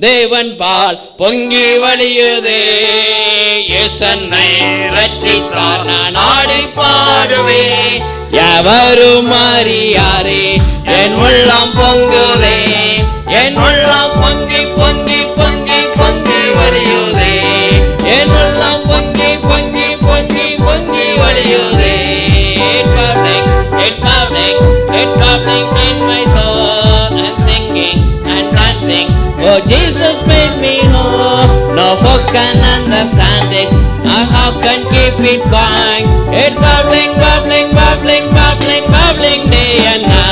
தேவன் பால் பொங்கி வழியுதே. இயேசன்னை ரட்சித்தார் நான் ஆடி பாடுவே. எவரும் அறியாரே என் உள்ளம் பொங்குதே. என் உள்ளம் பொங்கி பொங்கி பொங்கி பொங்கி வழியுதே. என் உள்ளம் பொங்கி பொங்கி பொங்கி பொங்கி வழியுதே. It's bubbling, it's bubbling, it's bubbling in my soul. I'm singing and dancing. Oh, Jesus made me whole. No folks can understand this. Our heart can keep it going. It's bubbling, bubbling, bubbling, bubbling, bubbling day and night.